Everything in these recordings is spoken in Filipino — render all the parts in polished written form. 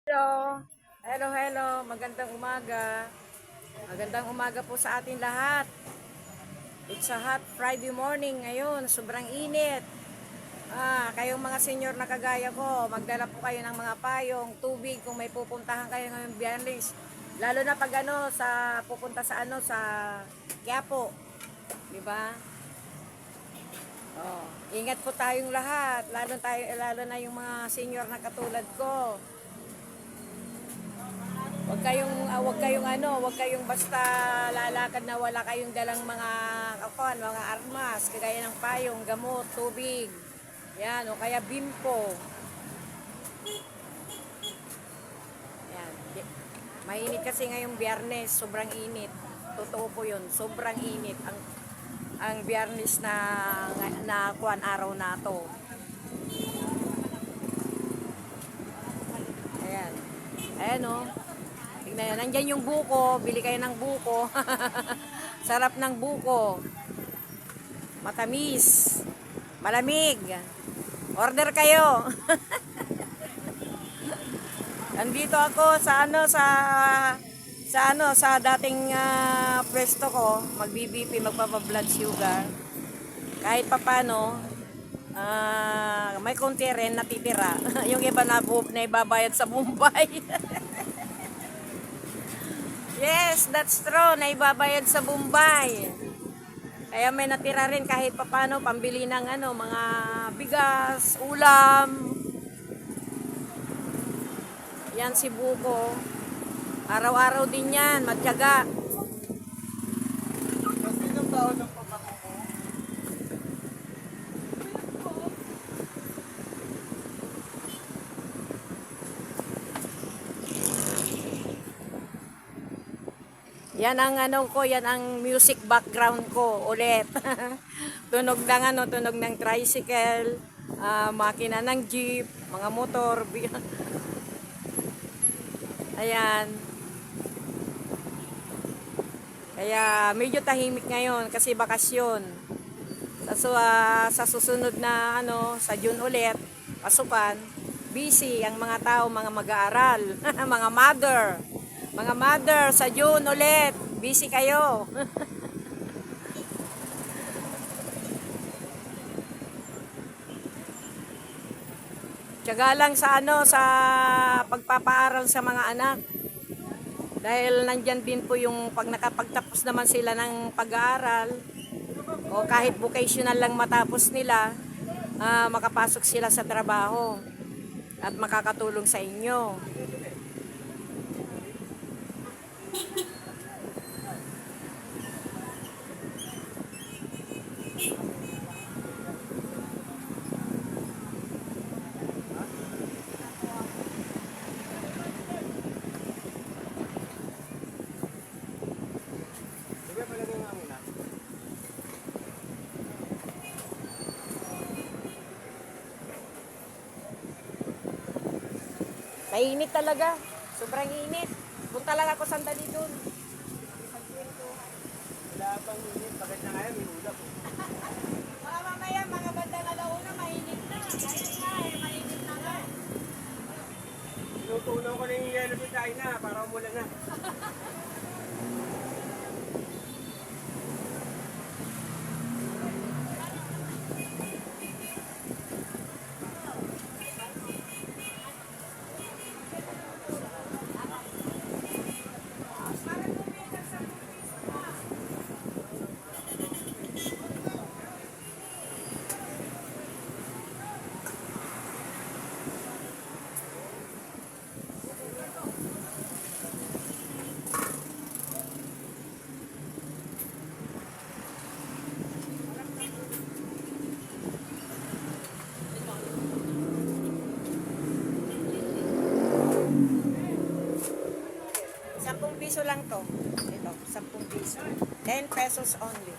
Hello. Hello, hello. Magandang umaga. Magandang umaga po sa atin lahat. It's a hot Friday morning ngayon. Sobrang init. Kayong mga senior na kagaya ko, magdala po kayo ng mga payong, tubig kung may pupuntahan kayo ngayong Biyernes. Lalo na pag pupunta sa Quiapo. 'Di ba? Oh, ingat po tayong lahat, lalo na yung mga senior na katulad ko. Wag kayong basta lalakad na wala kayong dalang mga armas, kagaya ng payong, gamot, tubig. Yan, o kaya bimpo. Yan. Mainit kasi ngayong Biyernes, sobrang init. Totoo po 'yun, sobrang init ang Biyernes na araw na 'to. Ayan. Ayan o. Tignan yan. Nandyan yung buko. Bili kayo ng buko. Sarap ng buko. Matamis. Malamig. Order kayo. Andito ako sa dating pwesto ko. Mag-BBP, magpapa-blood sugar. Kahit papano, may konti rin natitira. Yung iba na ibabayad sa Mumbai. Yes, that's true. Naibabayad sa Bombay. Kaya may natira rin kahit papano pambili ng mga bigas, ulam. Yan si buko. Araw-araw din yan, matyaga. Yan ang yan ang music background ko ulit. Tunog ng tricycle, makina ng jeep, mga motor. Ayan. Kaya medyo tahimik ngayon kasi bakasyon. Sa susunod na sa June ulit, pasukan, busy ang mga tao, mga mag-aaral, mga mother. Mga mother, sa June ulit, busy kayo. Tiyaga lang sa pagpapaaral sa mga anak. Dahil nandyan din po yung pag nakapagtapos naman sila ng pag-aaral, o kahit vocational lang matapos nila, makapasok sila sa trabaho at makakatulong sa inyo. Mainit talaga. Sobrang init. Punta lang ako sandali doon. Wala pang init. Bakit na kaya? May ulap. Baka mamaya, mga bandang alauna, mainit na. Kaya nga mainit na nga. Tinutunaw ko na yung yellow bitay na para umulan na. Piso lang to. Ito, 10 piso. 10 pesos only.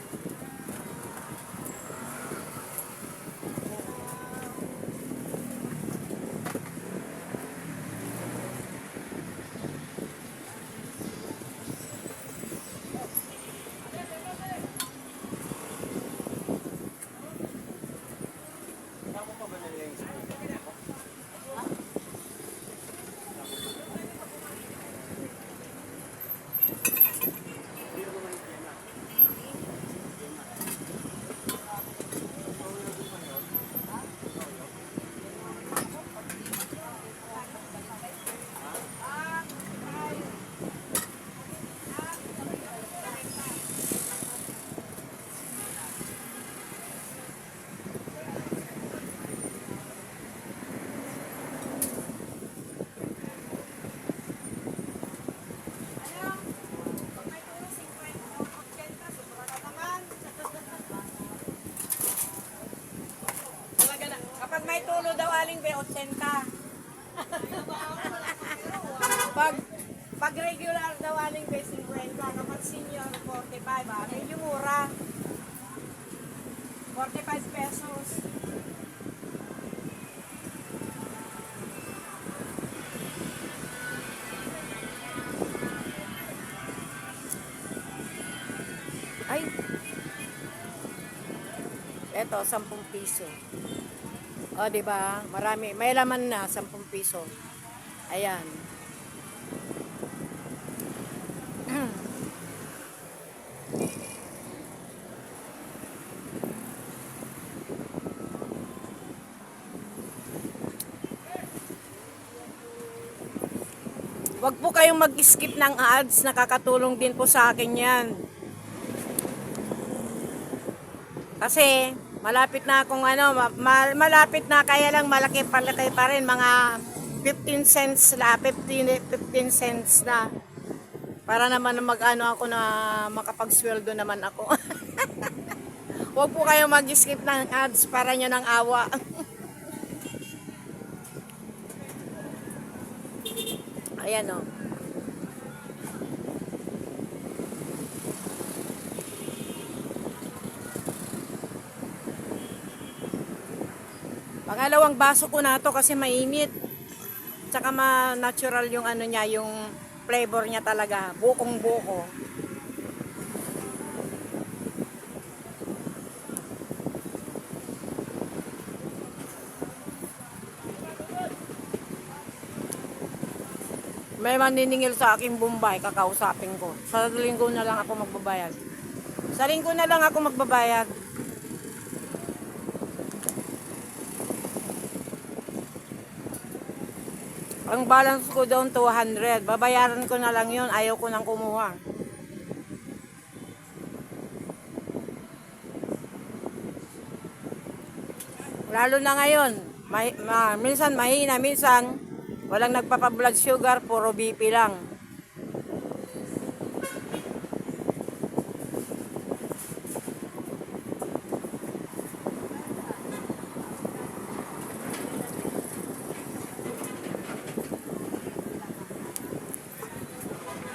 aling basic kwenta. Kapag senior, 45. Medyo mura. 45 pesos. Ay. Eto, 10 piso. O, di ba? Marami. May laman na, 10 piso. Ayan. Wag po kayong mag-skip ng ads. Nakakatulong din po sa akin yan. Kasi, malapit na akong malapit na, kaya lang malaki pa rin. Mga 15 cents na, 15 cents na. Para naman mag-ano ako na makapagsweldo naman ako. Huwag po kayong mag-skip ng ads para nyo ng awa. Ayan o. Pangalawang baso ko na to kasi mainit. Tsaka ma-natural yung ano niya, yung flavor niya talaga. Bukong buko. May maniningil sa aking Bombay, kakausapin ko. Sa linggo na lang ako magbabayad. Sa linggo na lang ako magbabayad. Ang balance ko doon 200. Babayaran ko na lang yun. Ayaw ko nang kumuha. Lalo na ngayon. Minsan mahina, minsan walang nagpapa-blood sugar, puro BP lang.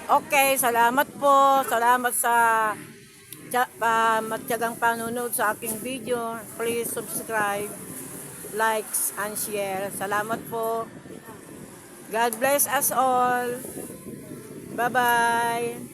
Okay, salamat po. Salamat sa matyagang panunod sa aking video. Please subscribe, likes, and share. Salamat po. God bless us all. Bye-bye.